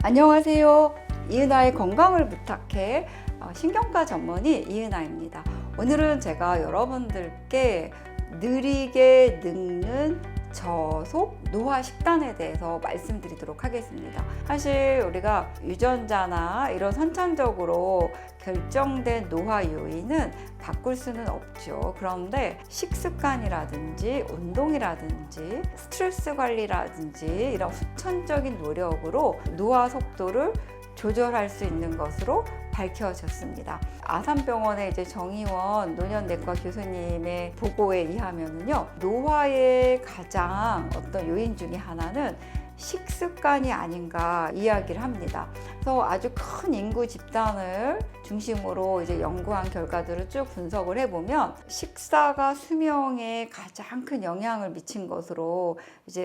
안녕하세요. 이은아의 건강을 부탁해 신경과 전문의 이은아입니다. 오늘은 제가 여러분들께 느리게 늙는 저속 노화 식단에 대해서 말씀드리도록 하겠습니다. 사실 우리가 유전자나 이런 선천적으로 결정된 노화 요인은 바꿀 수는 없죠. 그런데 식습관이라든지 운동이라든지 스트레스 관리라든지 이런 후천적인 노력으로 노화 속도를 조절할 수 있는 것으로 밝혀졌습니다. 아산병원의 정의원 노년내과 교수님의 보고에 의하면요, 노화의 가장 어떤 요인 중에 하나는 식습관이 아닌가 이야기를 합니다. 그래서 아주 큰 인구 집단을 중심으로 연구한 결과들을 쭉 분석을 해보면 식사가 수명에 가장 큰 영향을 미친 것으로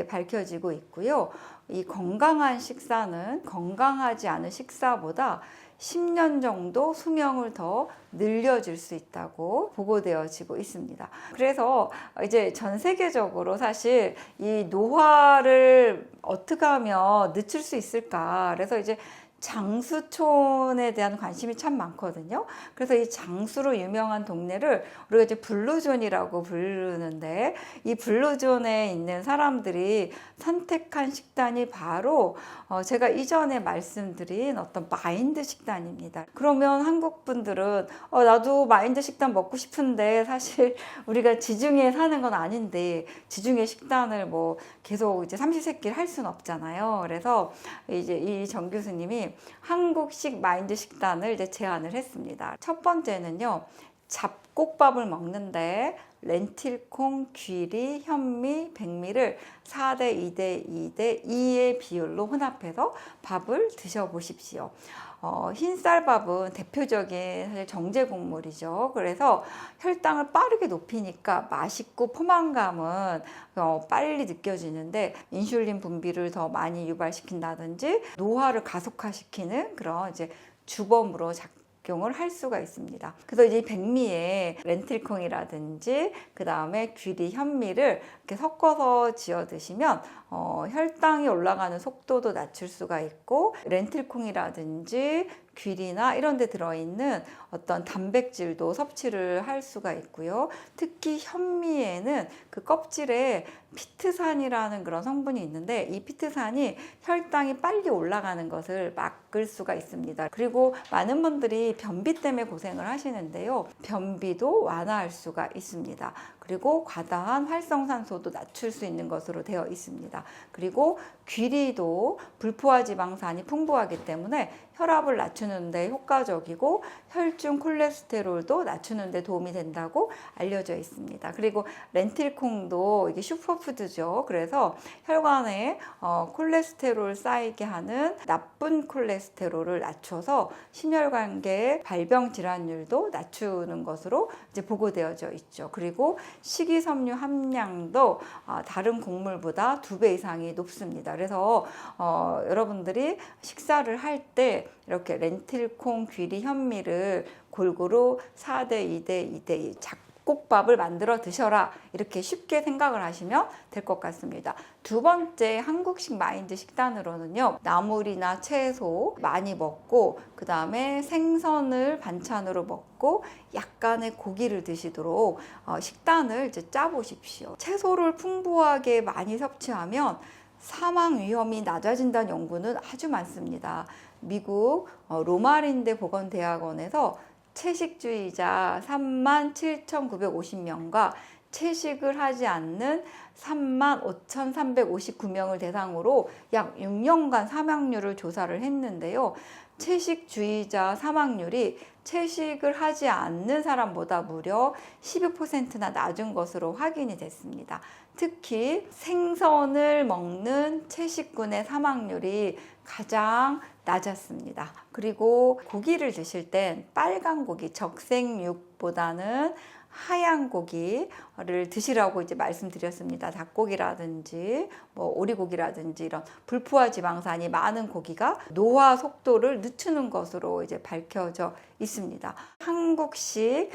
밝혀지고 있고요. 이 건강한 식사는 건강하지 않은 식사보다 10년 정도 수명을 더 늘려줄 수 있다고 보고되어지고 있습니다. 그래서 전 세계적으로 사실 이 노화를 어떻게 하면 늦출 수 있을까? 그래서 장수촌에 대한 관심이 참 많거든요. 그래서 이 장수로 유명한 동네를 우리가 블루존이라고 부르는데, 이 블루존에 있는 사람들이 선택한 식단이 바로 제가 이전에 말씀드린 어떤 마인드 식단입니다. 그러면 한국 분들은 나도 마인드 식단 먹고 싶은데 사실 우리가 지중해에 사는 건 아닌데 지중해 식단을 계속 삼시세끼를 할 수는 없잖아요. 그래서 이 정 교수님이 한국식 마인드 식단을 제안을 했습니다. 첫 번째는요, 잡곡밥을 먹는데 렌틸콩, 귀리, 현미, 백미를 4대 2대 2대 2의 비율로 혼합해서 밥을 드셔보십시오. 흰쌀밥은 대표적인 사실 정제 곡물이죠. 그래서 혈당을 빠르게 높이니까 맛있고 포만감은 빨리 느껴지는데 인슐린 분비를 더 많이 유발시킨다든지 노화를 가속화시키는 그런 주범으로 작용을 할 수가 있습니다. 그래서 이 백미에 렌틸콩이라든지 그 다음에 귀리, 현미를 이렇게 섞어서 지어 드시면 혈당이 올라가는 속도도 낮출 수가 있고, 렌틸콩이라든지 귀리나 이런 데 들어있는 어떤 단백질도 섭취를 할 수가 있고요. 특히 현미에는 그 껍질에 피트산이라는 그런 성분이 있는데, 이 피트산이 혈당이 빨리 올라가는 것을 막을 수가 있습니다. 그리고 많은 분들이 변비 때문에 고생을 하시는데요, 변비도 완화할 수가 있습니다. 그리고 과다한 활성산소도 낮출 수 있는 것으로 되어 있습니다. 그리고 귀리도 불포화 지방산이 풍부하기 때문에 혈압을 낮추는 데 효과적이고 혈중 콜레스테롤도 낮추는 데 도움이 된다고 알려져 있습니다. 그리고 렌틸콩도 이게 슈퍼푸드죠. 그래서 혈관에 콜레스테롤 쌓이게 하는 나쁜 콜레스테롤을 낮춰서 심혈관계 발병 질환율도 낮추는 것으로 보고되어져 있죠. 그리고 식이섬유 함량도 다른 곡물보다 2배 이상이 높습니다. 그래서 여러분들이 식사를 할 때 이렇게 렌틸콩, 귀리, 현미를 골고루 4대 2대 2대 2 잡곡밥을 만들어 드셔라, 이렇게 쉽게 생각을 하시면 될 것 같습니다. 두 번째 한국식 마인드 식단으로는요, 나물이나 채소 많이 먹고 그 다음에 생선을 반찬으로 먹고 약간의 고기를 드시도록 식단을 짜보십시오. 채소를 풍부하게 많이 섭취하면 사망 위험이 낮아진다는 연구는 아주 많습니다. 미국 로마린대 보건대학원에서 채식주의자 37,950명과 채식을 하지 않는 35,359명을 대상으로 약 6년간 사망률을 조사를 했는데요. 채식주의자 사망률이 채식을 하지 않는 사람보다 무려 12%나 낮은 것으로 확인이 됐습니다. 특히 생선을 먹는 채식군의 사망률이 가장 낮았습니다. 그리고 고기를 드실 땐 빨간 고기, 적색육보다는 하얀 고기를 드시라고 말씀드렸습니다. 닭고기라든지 오리고기라든지 이런 불포화 지방산이 많은 고기가 노화 속도를 늦추는 것으로 밝혀져 있습니다. 한국식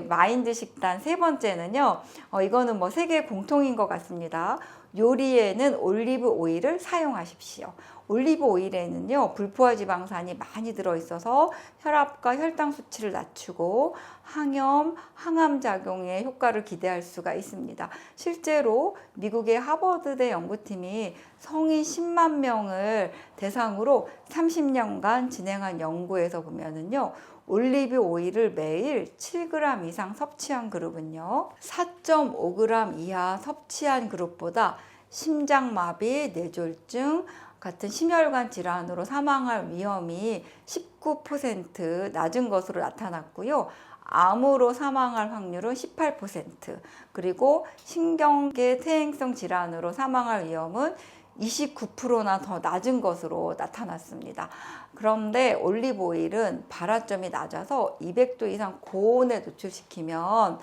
마인드 식단 세 번째는요, 이거는 세계 공통인 것 같습니다. 요리에는 올리브 오일을 사용하십시오. 올리브 오일에는요, 불포화 지방산이 많이 들어있어서 혈압과 혈당 수치를 낮추고 항염, 항암 작용의 효과를 기대할 수가 있습니다. 실제로 미국의 하버드대 연구팀이 성인 10만 명을 대상으로 30년간 진행한 연구에서 보면은요, 올리브 오일을 매일 7g 이상 섭취한 그룹은요, 4.5g 이하 섭취한 그룹보다 심장마비, 뇌졸중 같은 심혈관 질환으로 사망할 위험이 19% 낮은 것으로 나타났고요. 암으로 사망할 확률은 18%, 그리고 신경계 퇴행성 질환으로 사망할 위험은 29%나 더 낮은 것으로 나타났습니다. 그런데 올리브 오일은 발화점이 낮아서 200도 이상 고온에 노출시키면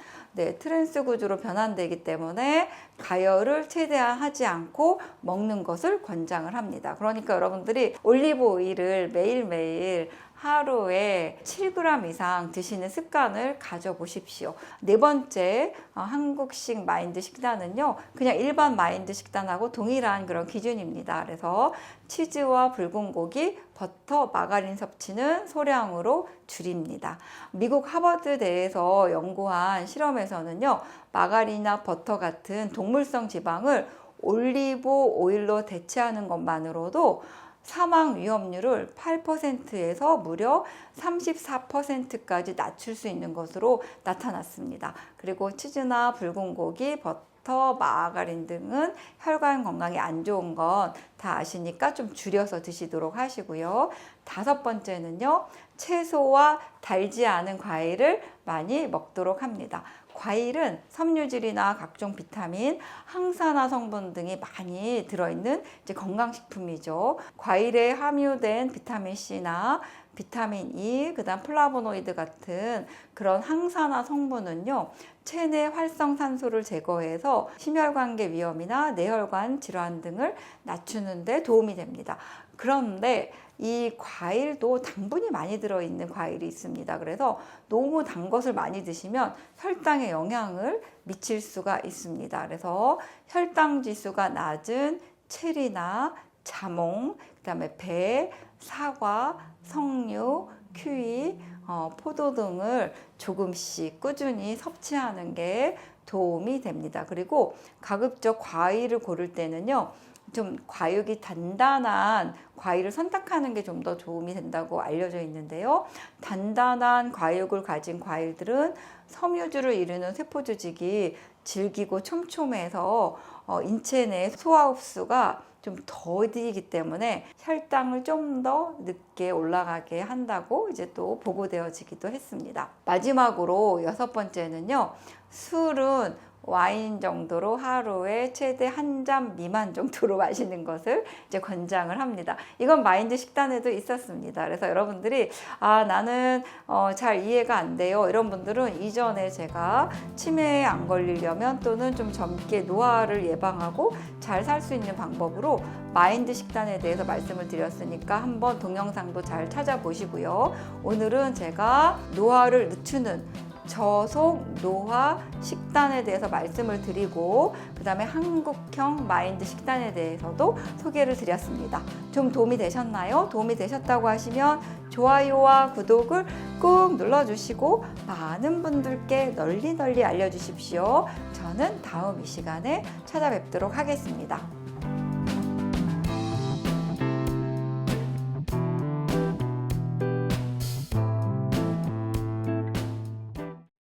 트랜스 구조로 변환되기 때문에 가열을 최대한 하지 않고 먹는 것을 권장을 합니다. 그러니까 여러분들이 올리브 오일을 매일매일 하루에 7g 이상 드시는 습관을 가져보십시오. 네 번째 한국식 마인드 식단은요, 그냥 일반 마인드 식단하고 동일한 그런 기준입니다. 그래서 치즈와 붉은 고기, 버터, 마가린 섭취는 소량으로 줄입니다. 미국 하버드대에서 연구한 실험에서는요, 마가린이나 버터 같은 동물성 지방을 올리브 오일로 대체하는 것만으로도 사망 위험률을 8%에서 무려 34%까지 낮출 수 있는 것으로 나타났습니다. 그리고 치즈나 붉은 고기, 버터, 마가린 등은 혈관 건강에 안 좋은 건 다 아시니까 좀 줄여서 드시도록 하시고요. 다섯 번째는요, 채소와 달지 않은 과일을 많이 먹도록 합니다. 과일은 섬유질이나 각종 비타민, 항산화 성분 등이 많이 들어있는 건강식품이죠. 과일에 함유된 비타민 C나 비타민 E, 그다음 플라보노이드 같은 그런 항산화 성분은요, 체내 활성산소를 제거해서 심혈관계 위험이나 뇌혈관 질환 등을 낮추는 데 도움이 됩니다. 그런데 이 과일도 당분이 많이 들어있는 과일이 있습니다. 그래서 너무 단 것을 많이 드시면 혈당에 영향을 미칠 수가 있습니다. 그래서 혈당 지수가 낮은 체리나 자몽, 그다음에 배, 사과, 석류, 키위, 포도 등을 조금씩 꾸준히 섭취하는 게 도움이 됩니다. 그리고 가급적 과일을 고를 때는요, 좀 과육이 단단한 과일을 선택하는 게 좀 더 도움이 된다고 알려져 있는데요. 단단한 과육을 가진 과일들은 섬유질을 이루는 세포 조직이 질기고 촘촘해서 인체 내 소화 흡수가 좀 더디기 때문에 혈당을 좀 더 늦게 올라가게 한다고 이제 또 보고되어지기도 했습니다. 마지막으로 여섯 번째는요, 술은 와인 정도로 하루에 최대 한 잔 미만 정도로 마시는 것을 이제 권장을 합니다. 이건 마인드 식단에도 있었습니다. 그래서 여러분들이 나는 잘 이해가 안 돼요, 이런 분들은 이전에 제가 치매에 안 걸리려면 또는 좀 젊게 노화를 예방하고 잘 살 수 있는 방법으로 마인드 식단에 대해서 말씀을 드렸으니까 한번 동영상도 잘 찾아보시고요. 오늘은 제가 노화를 늦추는 저속 노화 식단에 대해서 말씀을 드리고, 그 다음에 한국형 마인드 식단에 대해서도 소개를 드렸습니다. 좀 도움이 되셨나요? 도움이 되셨다고 하시면 좋아요와 구독을 꾹 눌러주시고 많은 분들께 널리 알려주십시오. 저는 다음 이 시간에 찾아뵙도록 하겠습니다.